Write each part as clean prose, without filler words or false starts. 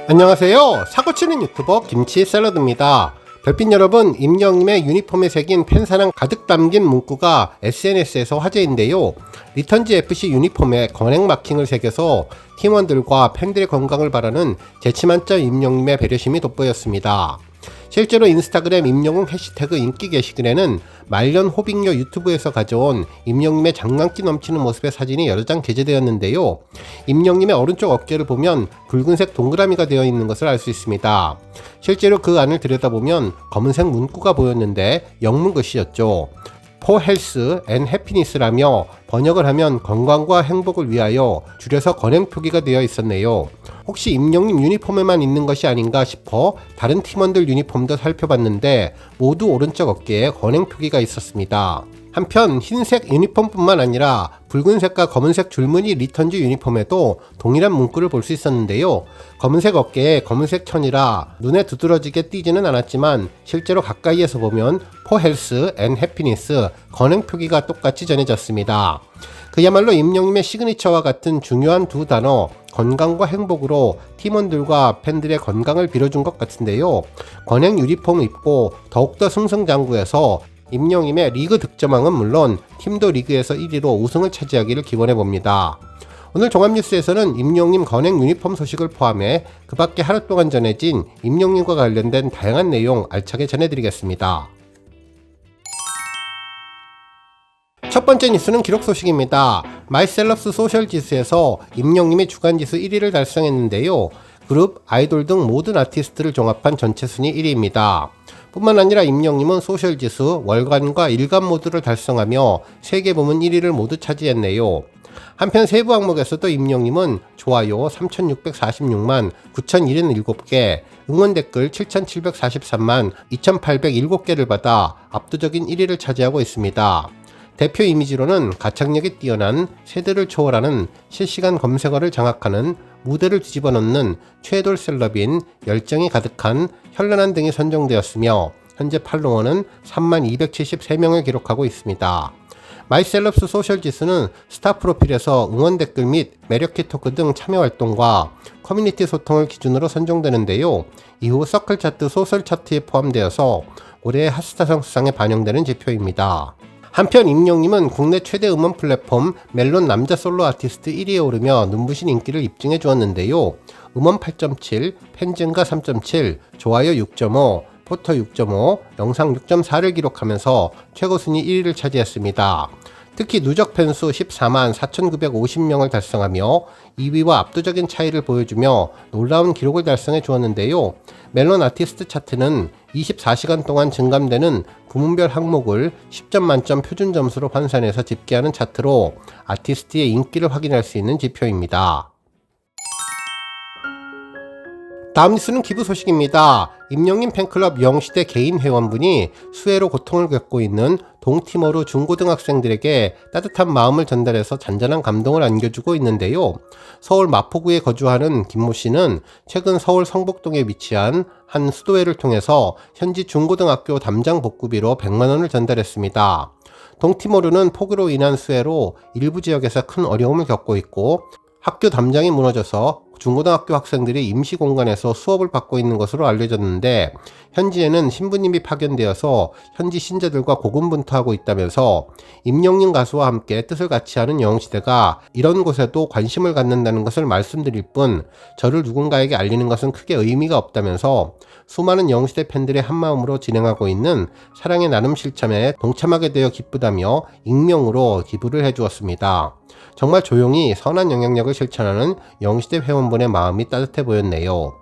안녕하세요. 사고치는 유튜버 김치샐러드입니다. 별빛 여러분, 임영님의 유니폼에 새긴 팬사랑 가득 담긴 문구가 SNS에서 화제인데요. 리턴즈 FC 유니폼에 건행 마킹을 새겨서 팀원들과 팬들의 건강을 바라는 재치만점 임영님의 배려심이 돋보였습니다. 실제로 인스타그램 임영웅 해시태그 인기 게시글에는 말년 호빙녀 유튜브에서 가져온 임영님의 장난기 넘치는 모습의 사진이 여러 장 게재되었는데요. 임영님의 오른쪽 어깨를 보면 붉은색 동그라미가 되어 있는 것을 알 수 있습니다. 실제로 그 안을 들여다보면 검은색 문구가 보였는데 영문 글씨였죠. For Health and Happiness라며 번역을 하면 건강과 행복을 위하여 줄여서 건행 표기가 되어 있었네요. 혹시 임영님 유니폼에만 있는 것이 아닌가 싶어 다른 팀원들 유니폼도 살펴봤는데 모두 오른쪽 어깨에 건행 표기가 있었습니다. 한편 흰색 유니폼뿐만 아니라 붉은색과 검은색 줄무늬 리턴즈 유니폼에도 동일한 문구를 볼 수 있었는데요. 검은색 어깨에 검은색 천이라 눈에 두드러지게 띄지는 않았지만 실제로 가까이에서 보면 For Health and Happiness 건행 표기가 똑같이 전해졌습니다. 그야말로 임영님의 시그니처와 같은 중요한 두 단어 건강과 행복으로 팀원들과 팬들의 건강을 빌어준 것 같은데요. 건행 유니폼을 입고 더욱더 승승장구해서 임영님의 리그 득점왕은 물론 팀도 리그에서 1위로 우승을 차지하기를 기원해봅니다. 오늘 종합뉴스에서는 임영님 건행 유니폼 소식을 포함해 그 밖에 하루 동안 전해진 임영님과 관련된 다양한 내용 알차게 전해드리겠습니다. 첫 번째 뉴스는 기록 소식입니다. 마이셀럽스 소셜 지수에서 임영님이 주간 지수 1위를 달성했는데요. 그룹, 아이돌 등 모든 아티스트를 종합한 전체 순위 1위입니다. 뿐만 아니라 임영님은 소셜 지수, 월간과 일간 모두를 달성하며 세계 부문 1위를 모두 차지했네요. 한편 세부 항목에서도 임영님은 좋아요 3,646만 9,077개, 응원 댓글 7,743만 2,807개를 받아 압도적인 1위를 차지하고 있습니다. 대표 이미지로는 가창력이 뛰어난 세대를 초월하는 실시간 검색어를 장악하는 무대를 뒤집어 놓는 최돌 셀럽인 열정이 가득한 현란한 등이 선정되었으며 현재 팔로워는 3273명을 기록하고 있습니다. 마이셀럽스 소셜 지수는 스타 프로필에서 응원 댓글 및 매력키 토크 등 참여 활동과 커뮤니티 소통을 기준으로 선정되는데요. 이후 서클 차트 소설 차트에 포함되어서 올해의 핫스타상 수상에 반영되는 지표입니다. 한편 임영님은 국내 최대 음원 플랫폼 멜론 남자 솔로 아티스트 1위에 오르며 눈부신 인기를 입증해 주었는데요. 음원 8.7, 팬 증가 3.7, 좋아요 6.5, 포토 6.5, 영상 6.4를 기록하면서 최고 순위 1위를 차지했습니다. 특히 누적 팬수 14만 4,950명을 달성하며 2위와 압도적인 차이를 보여주며 놀라운 기록을 달성해 주었는데요. 멜론 아티스트 차트는 24시간 동안 증감되는 부문별 항목을 10점 만점 표준 점수로 환산해서 집계하는 차트로 아티스트의 인기를 확인할 수 있는 지표입니다. 다음 뉴스는 기부 소식입니다. 임영님 팬클럽 영시대 개인 회원분이 수해로 고통을 겪고 있는 동티모르 중고등학생들에게 따뜻한 마음을 전달해서 잔잔한 감동을 안겨주고 있는데요. 서울 마포구에 거주하는 김모 씨는 최근 서울 성북동에 위치한 한 수도회를 통해서 현지 중고등학교 담장 복구비로 100만 원을 전달했습니다. 동티모르는 폭우로 인한 수해로 일부 지역에서 큰 어려움을 겪고 있고 학교 담장이 무너져서 중고등학교 학생들이 임시 공간에서 수업을 받고 있는 것으로 알려졌는데 현지에는 신부님이 파견되어서 현지 신자들과 고군분투하고 있다면서 임영님 가수와 함께 뜻을 같이 하는 영시대가 이런 곳에도 관심을 갖는다는 것을 말씀드릴 뿐 저를 누군가에게 알리는 것은 크게 의미가 없다면서 수많은 영시대 팬들의 한마음으로 진행하고 있는 사랑의 나눔 실천에 동참하게 되어 기쁘다며 익명으로 기부를 해주었습니다. 정말 조용히 선한 영향력을 실천하는 영시대 회원분의 마음이 따뜻해 보였네요.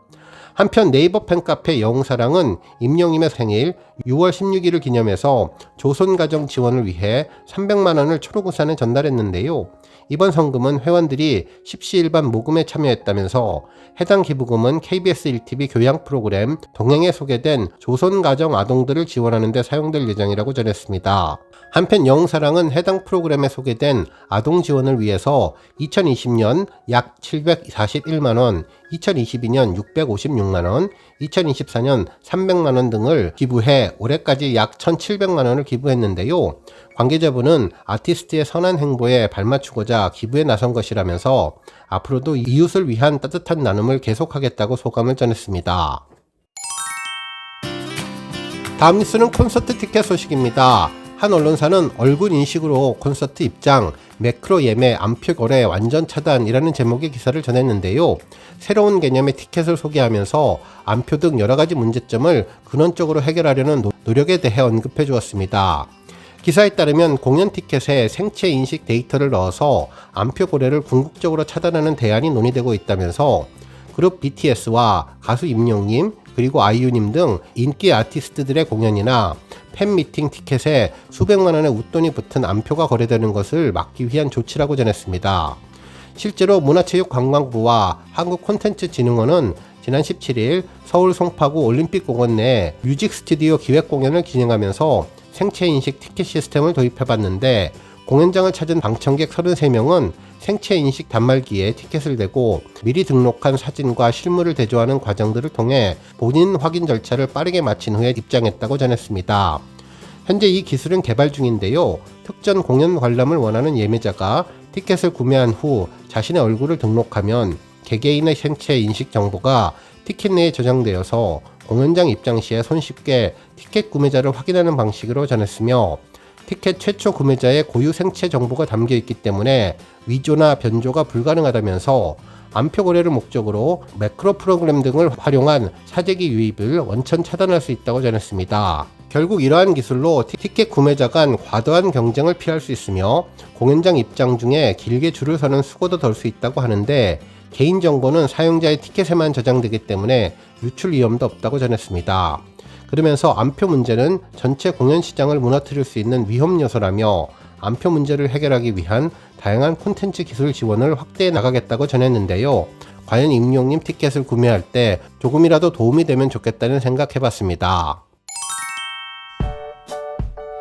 한편 네이버 팬카페 영사랑은 임영님의 생일 6월 16일을 기념해서 조선가정 지원을 위해 300만원을 초록우산에 전달했는데요. 이번 성금은 회원들이 십시일반 모금에 참여했다면서 해당 기부금은 KBS 1TV 교양 프로그램 동행에 소개된 조선가정 아동들을 지원하는 데 사용될 예정이라고 전했습니다. 한편 영사랑은 해당 프로그램에 소개된 아동 지원을 위해서 2020년 약 741만원, 2022년 656만원, 2024년 300만원 등을 기부해 올해까지 약 1,700만원을 기부했는데요. 관계자분은 아티스트의 선한 행보에 발맞추고자 기부에 나선 것이라면서 앞으로도 이웃을 위한 따뜻한 나눔을 계속하겠다고 소감을 전했습니다. 다음 뉴스는 콘서트 티켓 소식입니다. 한 언론사는 얼굴 인식으로 콘서트 입장, 매크로 예매, 암표 거래 완전 차단이라는 제목의 기사를 전했는데요. 새로운 개념의 티켓을 소개하면서 암표 등 여러가지 문제점을 근원적으로 해결하려는 노력에 대해 언급해 주었습니다. 기사에 따르면 공연 티켓에 생체 인식 데이터를 넣어서 암표 거래를 궁극적으로 차단하는 대안이 논의되고 있다면서 그룹 BTS와 가수 임영님 그리고 아이유님 등 인기 아티스트들의 공연이나 팬미팅 티켓에 수백만 원의 웃돈이 붙은 암표가 거래되는 것을 막기 위한 조치라고 전했습니다. 실제로 문화체육관광부와 한국콘텐츠진흥원은 지난 17일 서울 송파구 올림픽공원 내 뮤직 스튜디오 기획 공연을 진행하면서 생체인식 티켓 시스템을 도입해봤는데 공연장을 찾은 방청객 33명은 생체인식 단말기에 티켓을 대고 미리 등록한 사진과 실물을 대조하는 과정들을 통해 본인 확인 절차를 빠르게 마친 후에 입장했다고 전했습니다. 현재 이 기술은 개발 중인데요. 특정 공연 관람을 원하는 예매자가 티켓을 구매한 후 자신의 얼굴을 등록하면 개개인의 생체 인식 정보가 티켓 내에 저장되어서 공연장 입장 시에 손쉽게 티켓 구매자를 확인하는 방식으로 전했으며 티켓 최초 구매자의 고유 생체 정보가 담겨 있기 때문에 위조나 변조가 불가능하다면서 암표 거래를 목적으로 매크로 프로그램 등을 활용한 사재기 유입을 원천 차단할 수 있다고 전했습니다. 결국 이러한 기술로 티켓 구매자 간 과도한 경쟁을 피할 수 있으며 공연장 입장 중에 길게 줄을 서는 수고도 덜 수 있다고 하는데 개인정보는 사용자의 티켓에만 저장되기 때문에 유출 위험도 없다고 전했습니다. 그러면서 암표 문제는 전체 공연 시장을 무너뜨릴 수 있는 위험 요소라며 암표 문제를 해결하기 위한 다양한 콘텐츠 기술 지원을 확대해 나가겠다고 전했는데요. 과연 임용님 티켓을 구매할 때 조금이라도 도움이 되면 좋겠다는 생각해봤습니다.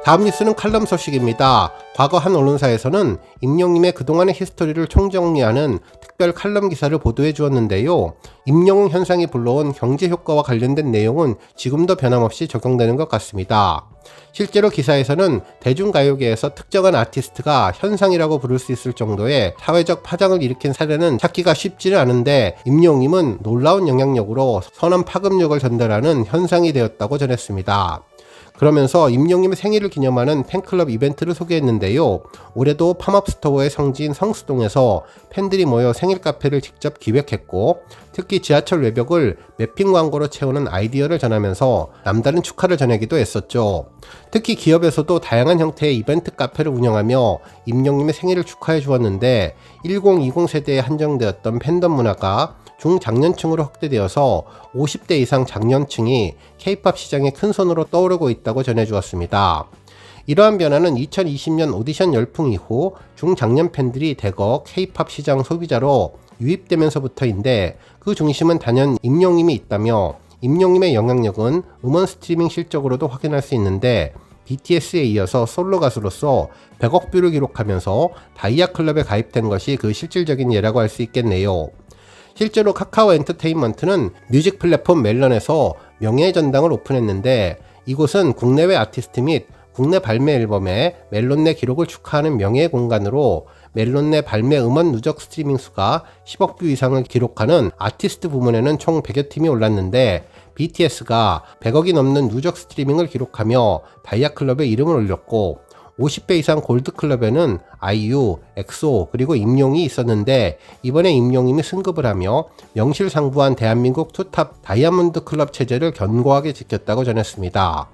다음 뉴스는 칼럼 소식입니다. 과거 한 언론사에서는 임영님의 그동안의 히스토리를 총정리하는 특별 칼럼 기사를 보도해 주었는데요. 임영웅 현상이 불러온 경제 효과와 관련된 내용은 지금도 변함없이 적용되는 것 같습니다. 실제로 기사에서는 대중가요계에서 특정한 아티스트가 현상이라고 부를 수 있을 정도의 사회적 파장을 일으킨 사례는 찾기가 쉽지는 않은데 임영웅님은 놀라운 영향력으로 선한 파급력을 전달하는 현상이 되었다고 전했습니다. 그러면서 임영님의 생일을 기념하는 팬클럽 이벤트를 소개했는데요. 올해도 팝업 스토어의 성지인 성수동에서 팬들이 모여 생일 카페를 직접 기획했고 특히 지하철 외벽을 매핑 광고로 채우는 아이디어를 전하면서 남다른 축하를 전하기도 했었죠. 특히 기업에서도 다양한 형태의 이벤트 카페를 운영하며 임영님의 생일을 축하해 주었는데 1020 세대에 한정되었던 팬덤 문화가 중장년층으로 확대되어서 50대 이상 장년층이 K-POP 시장의 큰 손으로 떠오르고 있다고 전해주었습니다. 이러한 변화는 2020년 오디션 열풍 이후 중장년 팬들이 대거 K-POP 시장 소비자로 유입되면서부터인데 그 중심은 단연 임영님이 있다며 임영님의 영향력은 음원 스트리밍 실적으로도 확인할 수 있는데 BTS에 이어서 솔로 가수로서 100억 뷰를 기록하면서 다이아 클럽에 가입된 것이 그 실질적인 예라고 할 수 있겠네요. 실제로 카카오 엔터테인먼트는 뮤직 플랫폼 멜론에서 명예의 전당을 오픈했는데 이곳은 국내외 아티스트 및 국내 발매 앨범의 멜론 내 기록을 축하하는 명예의 공간으로 멜론 내 발매 음원 누적 스트리밍 수가 10억 뷰 이상을 기록하는 아티스트 부문에는 총 100여 팀이 올랐는데 BTS가 100억이 넘는 누적 스트리밍을 기록하며 다이아 클럽에 이름을 올렸고 50배 이상 골드클럽에는 아이유, 엑소 그리고 임용이 있었는데 이번에 임용님이 승급을 하며 명실상부한 대한민국 투탑 다이아몬드 클럽 체제를 견고하게 지켰다고 전했습니다.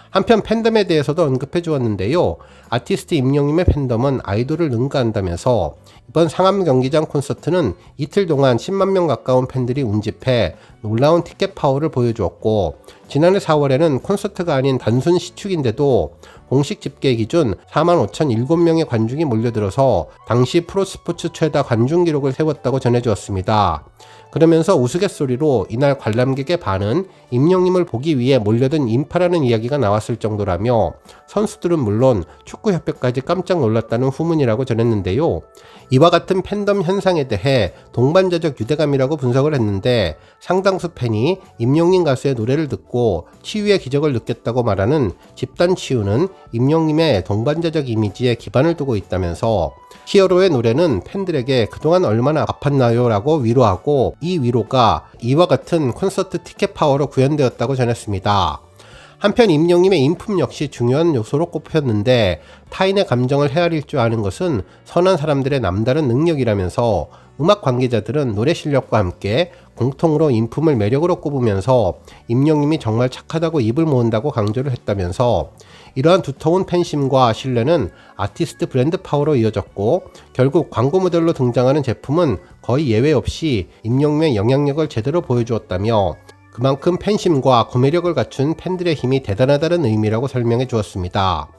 한편 팬덤에 대해서도 언급해 주었는데요. 아티스트 임영님의 팬덤은 아이돌을 능가한다면서 이번 상암 경기장 콘서트는 이틀 동안 10만 명 가까운 팬들이 운집해 놀라운 티켓 파워를 보여주었고 지난해 4월에는 콘서트가 아닌 단순 시축인데도 공식 집계 기준 45,007명의 관중이 몰려들어서 당시 프로스포츠 최다 관중 기록을 세웠다고 전해주었습니다. 그러면서 우스갯소리로 이날 관람객의 반은 임영님을 보기 위해 몰려든 인파라는 이야기가 나왔을 정도라며 선수들은 물론 축구협회까지 깜짝 놀랐다는 후문이라고 전했는데요. 이와 같은 팬덤 현상에 대해 동반자적 유대감이라고 분석을 했는데, 상당수 팬이 임영님 가수의 노래를 듣고 치유의 기적을 느꼈다고 말하는 집단 치유는 임영님의 동반자적 이미지에 기반을 두고 있다면서, 히어로의 노래는 팬들에게 그동안 얼마나 아팠나요? 라고 위로하고, 이 위로가 이와 같은 콘서트 티켓 파워로 구현되었다고 전했습니다. 한편 임영님의 인품 역시 중요한 요소로 꼽혔는데, 타인의 감정을 헤아릴 줄 아는 것은 선한 사람들의 남다른 능력이라면서, 음악 관계자들은 노래 실력과 함께 공통으로 인품을 매력으로 꼽으면서 임영님이 정말 착하다고 입을 모은다고 강조를 했다면서, 이러한 두터운 팬심과 신뢰는 아티스트 브랜드 파워로 이어졌고, 결국 광고 모델로 등장하는 제품은 거의 예외 없이 임영님의 영향력을 제대로 보여주었다며, 그만큼 팬심과 구매력을 갖춘 팬들의 힘이 대단하다는 의미라고 설명해 주었습니다.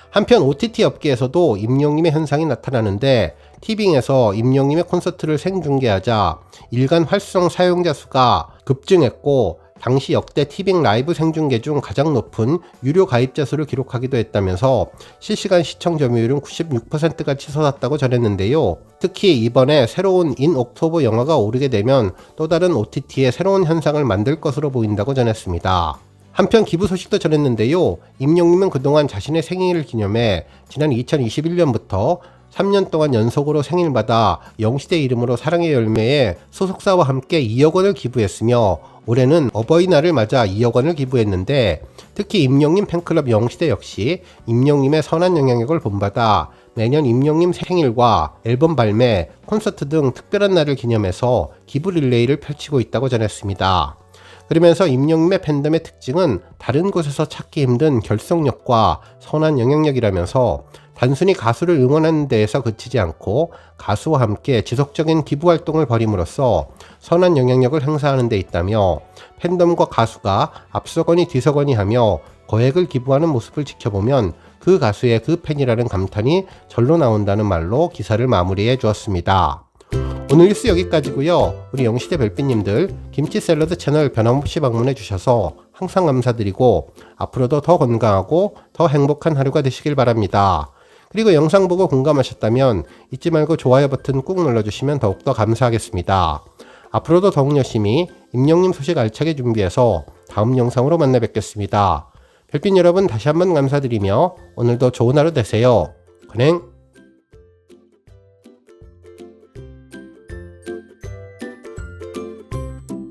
한편 OTT 업계에서도 임영님의 현상이 나타나는데, 티빙에서 임영님의 콘서트를 생중계하자 일간 활성 사용자 수가 급증했고, 당시 역대 티빙 라이브 생중계 중 가장 높은 유료 가입자 수를 기록하기도 했다면서 실시간 시청 점유율은 96%가 치솟았다고 전했는데요. 특히 이번에 새로운 인 옥토버 영화가 오르게 되면 또 다른 OTT의 새로운 현상을 만들 것으로 보인다고 전했습니다. 한편 기부 소식도 전했는데요. 임영님은 그동안 자신의 생일을 기념해 지난 2021년부터 3년 동안 연속으로 생일마다 영시대 이름으로 사랑의 열매에 소속사와 함께 2억 원을 기부했으며, 올해는 어버이날을 맞아 2억 원을 기부했는데, 특히 임영님 팬클럽 영시대 역시 임영님의 선한 영향력을 본받아 매년 임영님 생일과 앨범 발매, 콘서트 등 특별한 날을 기념해서 기부 릴레이를 펼치고 있다고 전했습니다. 그러면서 임영님의 팬덤의 특징은 다른 곳에서 찾기 힘든 결속력과 선한 영향력이라면서, 단순히 가수를 응원하는 데에서 그치지 않고 가수와 함께 지속적인 기부 활동을 벌임으로써 선한 영향력을 행사하는 데 있다며, 팬덤과 가수가 앞서거니 뒤서거니 하며 거액을 기부하는 모습을 지켜보면 그 가수의 그 팬이라는 감탄이 절로 나온다는 말로 기사를 마무리해 주었습니다. 오늘 뉴스 여기까지고요. 우리 영시대 별빛님들, 김치 샐러드 채널 변함없이 방문해 주셔서 항상 감사드리고, 앞으로도 더 건강하고 더 행복한 하루가 되시길 바랍니다. 그리고 영상 보고 공감하셨다면 잊지 말고 좋아요 버튼 꾹 눌러주시면 더욱더 감사하겠습니다. 앞으로도 더욱 열심히 임영님 소식 알차게 준비해서 다음 영상으로 만나 뵙겠습니다. 별빛 여러분 다시 한번 감사드리며 오늘도 좋은 하루 되세요. 건행!